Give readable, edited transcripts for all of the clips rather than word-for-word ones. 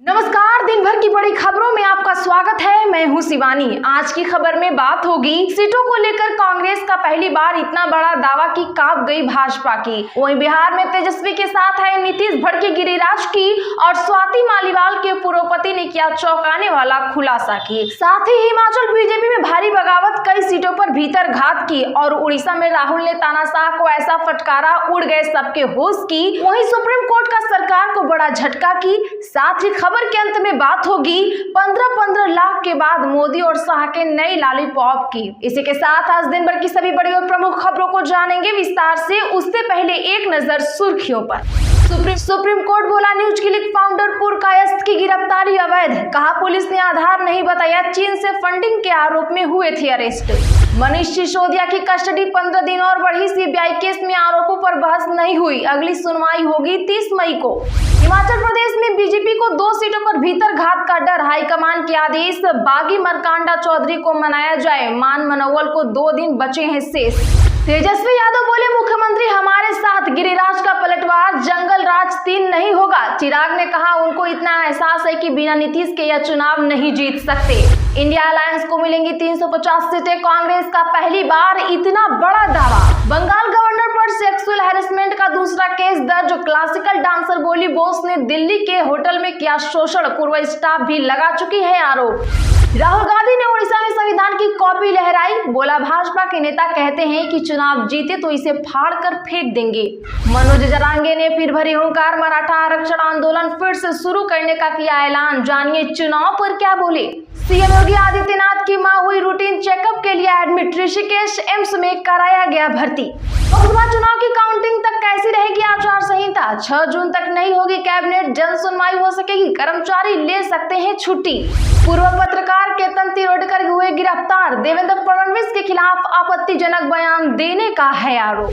नमस्कार, दिन भर की बड़ी खबरों में आपका स्वागत है। मैं हूं शिवानी। आज की खबर में बात होगी सीटों को लेकर कांग्रेस का पहली बार इतना बड़ा दावा की कांप गई भाजपा की। वहीं बिहार में तेजस्वी के साथ है नीतीश, भड़के गिरिराज की और स्वाति मालीवाल के पूर्वपति ने किया चौंकाने वाला खुलासा की। साथ ही हिमाचल बीजेपी में भारी बगावत, कई सीटों पर भीतर घात की और उड़ीसा में राहुल ने तानाशाह को ऐसा फटकारा, उड़ गए सबके होश की। वहीं सुप्रीम कोर्ट का सरकार को बड़ा झटका की। साथ ही खबर के अंत में बात होगी 15-15 लाख के बाद मोदी और शाह के नई लॉलीपॉप की। इसी के साथ आज दिन भर की सभी बड़ी और प्रमुख खबरों को जानेंगे विस्तार से। उससे पहले एक नजर सुर्खियों पर। सुप्रीम कोर्ट बोला न्यूज क्लिक फाउंडर पुरकायस्थ की गिरफ्तारी अवैध। कहा पुलिस ने आधार नहीं बताया, चीन से फंडिंग के आरोप में हुए थे अरेस्ट। मनीष सिसोदिया की कस्टडी 15 दिन और बढ़ी। सीबीआई केस में आरोपों पर बहस नहीं हुई, अगली सुनवाई होगी 30 मई को। हिमाचल प्रदेश में बीजेपी को 2 सीटों पर भीतर घात का डर, हाईकमान के आदेश। बागी मरकांडा चौधरी को मनाया जाए, मान मनोवल को 2 दिन बचे हैं शेष। तेजस्वी यादव बोले मुख्यमंत्री हमारे साथ, गिरिराज का पलटवार, जंगल राज 3 नहीं होगा। चिराग ने कहा उनको इतना एहसास है कि बिना नीतीश के यह चुनाव नहीं जीत सकते। इंडिया अलायंस को मिलेंगी 350 सीटें, कांग्रेस का पहली बार इतना बड़ा दावा। बंगाल गवर्नर पर सेक्सुअल हैरेसमेंट का दूसरा केस दर्ज। क्लासिकल डांसर बोली बोस ने दिल्ली के होटल में किया शोषण, पूर्व स्टाफ भी लगा चुकी है आरोप। राहुल गांधी ने उड़ीसा में संविधान की कॉपी लहराई। बोला भाजपा के नेता कहते हैं कि चुनाव जीते तो इसे फाड़ कर फेंक देंगे। मनोज जरांगे ने फिर भरी हुंकार, मराठा आरक्षण आंदोलन फिर से शुरू करने का किया ऐलान। जानिए चुनाव पर क्या बोले। सीएम योगी आदित्यनाथ की मां हुई रूटीन चेकअप के लिए एडमिट, ऋषिकेश एम्स में कराया गया भर्ती। लोकसभा चुनाव की काउंटिंग तक कैसी रहेगी आचार संहिता। 6 जून तक नहीं होगी कैबिनेट, जन सुनवाई हो सकेगी, कर्मचारी ले सकते हैं छुट्टी। पूर्व पत्रकार केतन तिरोडकर हुए गिरफ्तार। देवेंद्र फडणवीस के खिलाफ आपत्तिजनक बयान देने का है आरोप।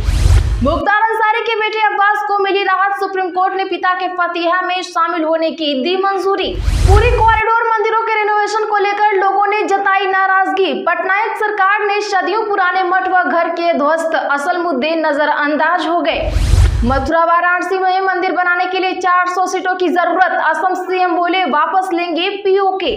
मुख्तार अंसारी के बेटे अब्बास को मिली राहत। सुप्रीम कोर्ट ने पिता के फतिहा में शामिल होने की दी मंजूरी। पूरी कॉरिडोर मंदिरों के रेनोवेशन को लेकर लोगों ने जताई नाराजगी। पटनायक सरकार ने सदियों पुराने मठ व घर के ध्वस्त, असल मुद्दे नजरअंदाज हो गए। मथुरा वाराणसी में मंदिर बनाने के लिए 400 सीटों की जरूरत। असम सीएम बोले वापस लेंगे पीओके।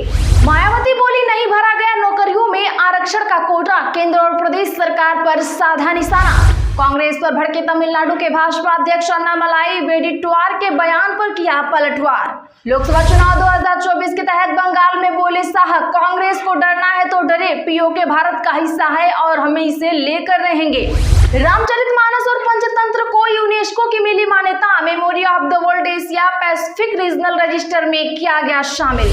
मायावती बोली नहीं भरा गया नौकरियों में आरक्षण का कोटा, केंद्र और प्रदेश सरकार पर साधा निशाना। कांग्रेस पर भड़के तमिलनाडु के भाजपा अध्यक्ष अन्नामलाई, वेडिटुआर के बयान पर किया पलटवार। लोकसभा चुनाव 2024 के तहत बंगाल में बोले शाह, कांग्रेस को डरना है तो डरे, पीओके भारत का हिस्सा है और हम इसे लेकर रहेंगे। रामचरितमानस और पंचतंत्र को यूनेस्को की मिली मान्यता। Memory of the world Asia Pacific regional register में किया गया शामिल।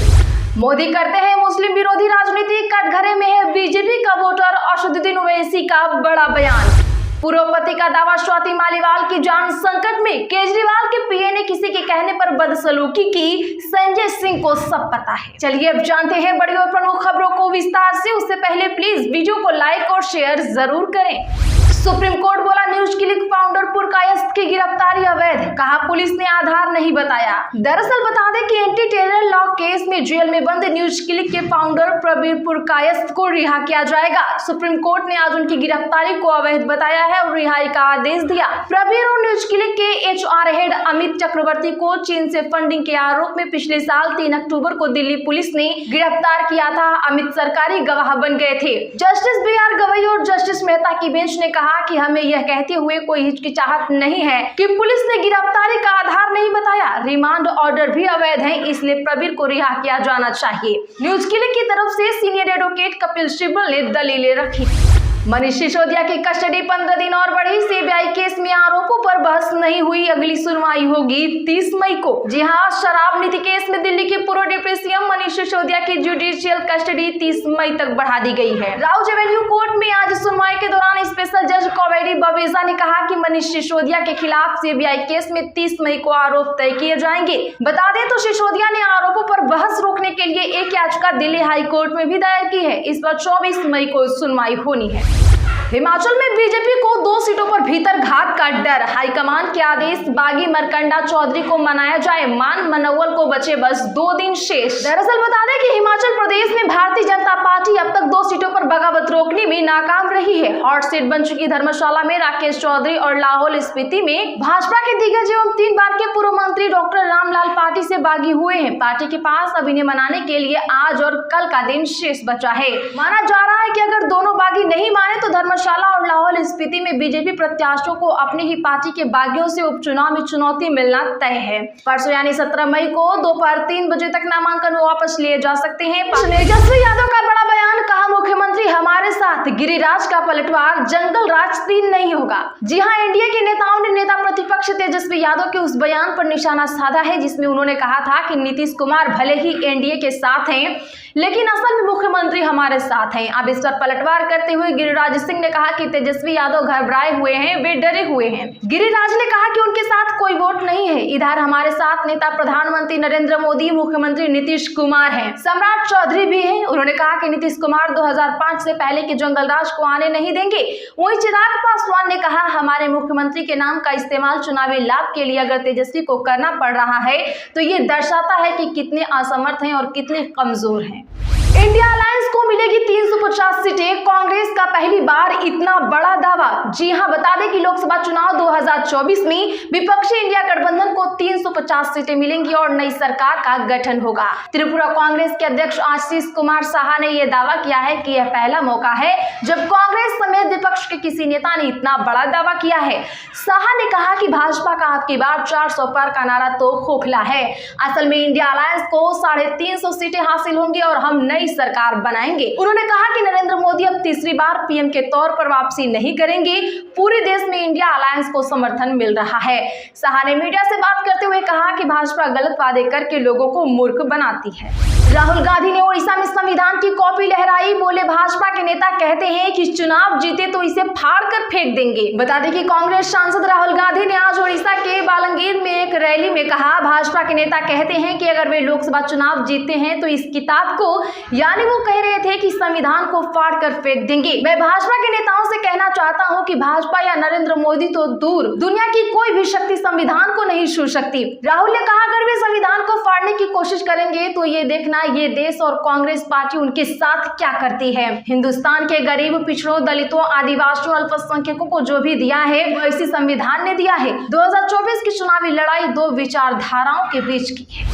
मोदी करते हैं मुस्लिम विरोधी राजनीति, कटघरे में है बीजेपी का वोटर। असदुद्दीन ओवैसी का बड़ा बयान। पूर्वपति का दावा, स्वाति मालीवाल की जान संकट में। केजरीवाल के पीए ने किसी के कहने पर बदसलूकी की, संजय सिंह को सब पता है। चलिए अब जानते हैं बड़ी और प्रमुख खबरों को विस्तार से। उससे पहले प्लीज वीडियो को लाइक और शेयर जरूर करें। सुप्रीम कोर्ट बोला न्यूज क्लिक फाउंडर पुरकायस्थ की गिरफ्तारी अवैध। कहा पुलिस ने आधार नहीं बताया। दरअसल बता दें कि एंटी टेरर लॉ केस में जेल में बंद न्यूज क्लिक के फाउंडर प्रबीर पुरकायस्थ को रिहा किया जाएगा। सुप्रीम कोर्ट ने आज उनकी गिरफ्तारी को अवैध बताया है और रिहाई का आदेश दिया। प्रबीर और न्यूज क्लिक के एचआर हेड अमित चक्रवर्ती को चीन से फंडिंग के आरोप में पिछले साल 3 अक्टूबर को दिल्ली पुलिस ने गिरफ्तार किया था। अमित सरकारी गवाह बन गए थे। जस्टिस BR गवई और जस्टिस मेहता की बेंच ने कहा कि हमें यह कहते हुए कोई हिचकिचाहट नहीं है कि पुलिस ने गिरफ्तारी का आधार नहीं बताया। रिमांड ऑर्डर भी अवैध है, इसलिए प्रबीर को रिहा किया जाना चाहिए। न्यूज क्लिक की तरफ से सीनियर एडवोकेट कपिल सिब्बल ने दलीलें रखी। मनीष सिसोदिया की कस्टडी 15 दिन और बढ़ी। सीबीआई केस में आरोपों पर बहस नहीं हुई, अगली सुनवाई होगी 30 मई को। जी हां, शराब नीति केस में दिल्ली के पूर्व डिप्टी सीएम मनीष सिसोदिया की जुडिशियल कस्टडी 30 मई तक बढ़ा दी गई है। राउज एवेन्यू कोर्ट में आज सुनवाई के दौरान स्पेशल जज कावेरी बवेजा ने कहा कि मनीष सिसोदिया के खिलाफ सीबीआई केस में 30 मई को आरोप तय किए जाएंगे। बता दें तो सिसोदिया ने आरोपों पर बहस रोकने के लिए एक याचिका दिल्ली हाई कोर्ट में भी दायर की है। इस पर 24 मई को सुनवाई होनी है। हिमाचल में बीजेपी को 2 सीटों पर भीतर घात का डर, हाईकमान के आदेश, बागी मरकंडा चौधरी को मनाया जाए मान मनोवल को बचे बस 2 दिन शेष। दरअसल बता दें कि हिमाचल प्रदेश में भारतीय जनता पार्टी अब तक 2 सीटों पर बगावत रोकने में नाकाम रही है। हॉट सीट बन चुकी धर्मशाला में राकेश चौधरी और लाहौल स्पीति में भाजपा के दिग्गज एवं 3 बार के पूर्व मंत्री डॉक्टर रामलाल पार्टी से बागी हुए हैं। पार्टी के पास अब इन्हें मनाने के लिए आज और कल का दिन शेष बचा है। माना जा रहा है कि अगर दोनों बागी नहीं माने तो धर्मशाला और लाहौल स्पीति में बीजेपी प्रत्याशियों को अपनी ही पार्टी के बागियों से उपचुनाव में चुनौती मिलना तय है। परसों यानी 17 मई को दोपहर 3 बजे तक नामांकन वापस लिए जा सकते हैं। तेजस्वी यादव का बड़ा बयान, कहा मुख्यमंत्री हमारे साथ, गिरिराज का पलटवार, जंगल राज 3 नहीं होगा। जी हां, एनडीए के नेताओं ने नेता प्रतिपक्ष तेजस्वी यादव के उस बयान पर निशाना साधा है जिसमें उन्होंने कहा था कि नीतीश कुमार भले ही एनडीए के साथ हैं लेकिन असल में मुख्यमंत्री हमारे साथ हैं। अब इस पर पलटवार करते हुए गिरिराज सिंह ने कहा कि तेजस्वी यादव घबराए हुए हैं, वे डरे हुए हैं। गिरिराज ने कहा कि उनके साथ कोई वोट नहीं है, इधर हमारे साथ नेता प्रधानमंत्री नरेंद्र मोदी, मुख्यमंत्री नीतीश कुमार हैं, सम्राट चौधरी भी हैं। उन्होंने कहा कि नीतीश कुमार 2005 से पहले के जंगल राज को आने नहीं देंगे। वहीं चिराग पासवान ने कहा हमारे मुख्यमंत्री के नाम का इस्तेमाल चुनावी लाभ के लिए अगर तेजस्वी को करना पड़ रहा है तो ये दर्शाता है कि कितने असमर्थ हैं और कितने कमजोर हैं। इंडिया अलायंस को मिलेगी 350 सीटें, कांग्रेस का पहली बार इतना बड़ा दावा। जी हां, बता दें कि लोकसभा चुनाव 2024 में विपक्षी इंडिया गठबंधन को 350 सीटें मिलेंगी और नई सरकार का गठन होगा। त्रिपुरा कांग्रेस के अध्यक्ष आशीष कुमार साहा ने यह दावा किया है कि यह पहला मौका है जब कांग्रेस समेत विपक्ष के किसी नेता ने इतना बड़ा दावा किया है। साहा ने कहा कि भाजपा का अब की बार 400 पार का नारा तो खोखला है। असल में इंडिया अलायंस को 350 सीटें हासिल होंगी और हम नई सरकार बनाएंगे। उन्होंने कहा कि नरेंद्र मोदी अब तीसरी बार पीएम के तौर पर वापसी नहीं करेंगे। पूरे देश में इंडिया अलायंस को समर्थन मिल रहा है। साहा ने मीडिया से बात करते हुए कहा कि भाजपा गलत वादे करके लोगों को मूर्ख बनाती है। राहुल गांधी ने ओडिशा में संविधान की कॉपी लहराई, बोले भाजपा के नेता कहते हैं कि चुनाव जीते तो इसे फाड़ कर फेंक देंगे। बता दें कि कांग्रेस सांसद राहुल गांधी ने आज ओडिशा के बालंगीर में एक रैली में कहा भाजपा के नेता कहते हैं कि अगर वे लोकसभा चुनाव जीतते हैं तो इस किताब को, यानी वो कह रहे थे कि संविधान को फाड़ कर फेंक देंगे। मैं भाजपा के नेताओं से कहना चाहता हूं कि भाजपा या नरेंद्र मोदी तो दूर, दुनिया की कोई भी शक्ति संविधान को नहीं छू सकती। राहुल ने कहा अगर वे संविधान को फाड़ने की कोशिश करेंगे तो ये देखना ये देश और कांग्रेस पार्टी उनके साथ क्या करती है। हिंदुस्तान के गरीब, पिछड़ों, दलितों, आदिवासियों, अल्पसंख्यकों को जो भी दिया है वो इसी संविधान ने दिया है। 2024 की चुनावी लड़ाई 2 विचारधाराओं के बीच की है।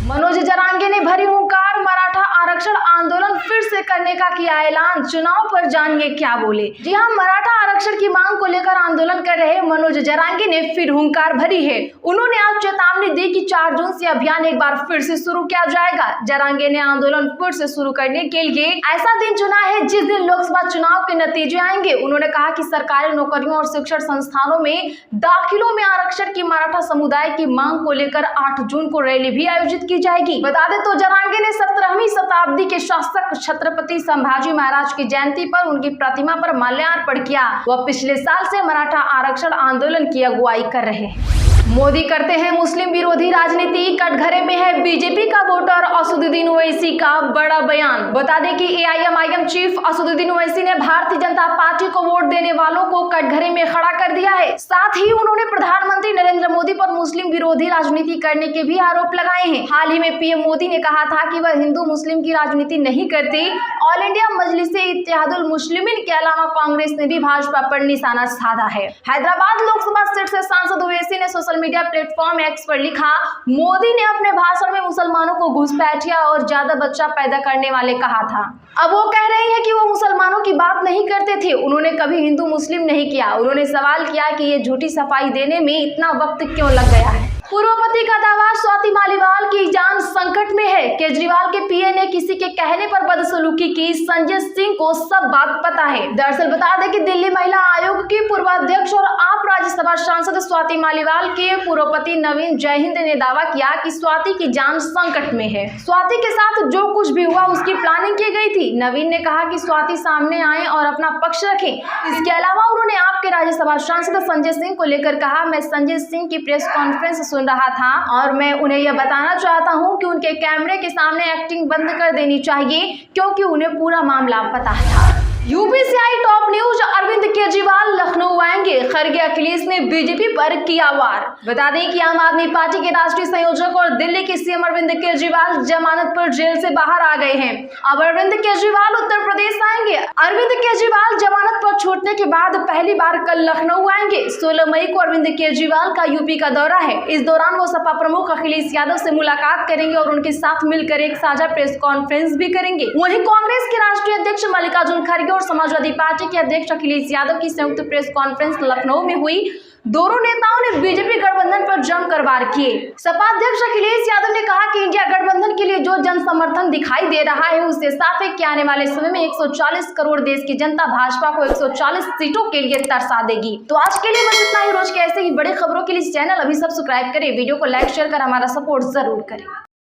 मनोज जरांगे ने भरी हुंकार, मराठा आरक्षण आंदोलन फिर से करने का किया ऐलान, चुनाव पर जानिए क्या बोले। जी हां, मराठा आरक्षण की मांग को लेकर आंदोलन कर रहे मनोज जरांगे ने फिर हुंकार भरी है। उन्होंने आज चेतावनी दी कि 4 जून से अभियान एक बार फिर से शुरू किया जाएगा। जरांगे ने आंदोलन फिर से शुरू करने के लिए ऐसा दिन चुना है जिस दिन लोकसभा चुनाव के नतीजे आएंगे। उन्होंने कहा कि सरकारी नौकरियों और शिक्षण संस्थानों में दाखिलों में आरक्षण की मराठा समुदाय की मांग को लेकर 8 जून को रैली भी आयोजित की जाएगी। बता दें तो जरांगे ने 17वीं शताब्दी के शासक छत्रपति संभाजी महाराज की जयंती पर उनकी प्रतिमा पर माल्यार्पण किया। वह पिछले साल से मराठा आरक्षण आंदोलन की अगुवाई कर रहे हैं। मोदी करते हैं मुस्लिम विरोधी राजनीति, कटघरे में है बीजेपी का वोटर, असदुद्दीन ओवैसी का बड़ा बयान। बता दें कि एआईएमआईएम चीफ असदुद्दीन ओवैसी ने भारतीय जनता पार्टी को वोट देने वालों को कटघरे में खड़ा कर दिया है। साथ ही उन्होंने प्रधानमंत्री नरेंद्र मोदी पर मुस्लिम विरोधी राजनीति करने के भी आरोप लगाए हैं। हाल ही में पीएम मोदी ने कहा था कि वह हिंदू मुस्लिम की राजनीति नहीं करते। ऑल इंडिया मजलिसे इत्तेहादुल मुस्लिमीन के अलावा कांग्रेस ने भी भाजपा पर निशाना साधा है। हैदराबाद लोकसभा सीट से सांसद ओवैसी ने सोशल मीडिया प्लेटफॉर्म एक्स पर लिखा, मोदी ने अपने भाषण में मुसलमानों को घुसपैठिया और ज्यादा बच्चा पैदा करने वाले कहा था। अब वो कह रही है कि वो मुसलमानों की बात नहीं करते थे, उन्होंने कभी हिंदू मुस्लिम नहीं किया। उन्होंने सवाल किया कि ये झूठी सफाई देने में इतना वक्त क्यों लग गया है। पूर्वपति का दावा, स्वाति मालीवाल की जान संकट में है। केजरीवाल के पीए ने किसी के कहने पर बदसलूकी की, संजय सिंह को सब बात पता है। दरअसल बता दें कि दिल्ली महिला आयोग की पूर्व अध्यक्ष और आप राज्यसभा सांसद स्वाति मालीवाल के पूर्वपति नवीन जयहिंद ने दावा किया कि स्वाति की जान संकट में है। स्वाति के साथ जो कुछ भी हुआ उसकी प्लानिंग की गई थी। नवीन ने कहा कि स्वाति सामने आए और अपना पक्ष रखें। इसके अलावा उन्होंने आपके राज्यसभा सांसद संजय सिंह को लेकर कहा, मैं संजय सिंह की प्रेस कॉन्फ्रेंस सुन रहा था और मैं उन्हें यह बताना चाहता हूं कि उनके कैमरे के सामने एक्टिंग बंद कर देनी चाहिए क्योंकि उन्हें पूरा मामला पता था। यूपी से आई टॉप न्यूज, अरविंद केजरीवाल लखनऊ आएंगे, खरगे अखिलेश ने बीजेपी पर किया वार। बता दें कि आम आदमी पार्टी के राष्ट्रीय संयोजक और दिल्ली के सीएम अरविंद केजरीवाल जमानत पर जेल से बाहर आ गए हैं। अब अरविंद केजरीवाल उत्तर प्रदेश आएंगे। अरविंद केजरीवाल जमानत पर छूटने के बाद पहली बार कल लखनऊ आएंगे। 16 मई को अरविंद केजरीवाल का यूपी का दौरा है। इस दौरान वो सपा प्रमुख अखिलेश यादव से मुलाकात करेंगे और उनके साथ मिलकर एक साझा प्रेस कॉन्फ्रेंस भी करेंगे। वहीं कांग्रेस के राष्ट्रीय अध्यक्ष मल्लिकार्जुन खड़गे और समाजवादी पार्टी के अध्यक्ष अखिलेश यादव की संयुक्त प्रेस कॉन्फ्रेंस लखनऊ में हुई। दोनों नेताओं ने बीजेपी गठबंधन पर जमकर वार किए। सपा अध्यक्ष अखिलेश यादव ने कहा कि इंडिया गठबंधन के लिए जो जन समर्थन दिखाई दे रहा है उससे साफ है कि आने वाले समय में 140 करोड़ देश की जनता भाजपा को 140 सीटों के लिए तरसा देगी। तो आज के लिए बस इतना ही। रोज के ऐसे ही बड़ी खबरों के लिए चैनल अभी सब्सक्राइब करें, वीडियो को लाइक शेयर कर हमारा सपोर्ट जरूर करें।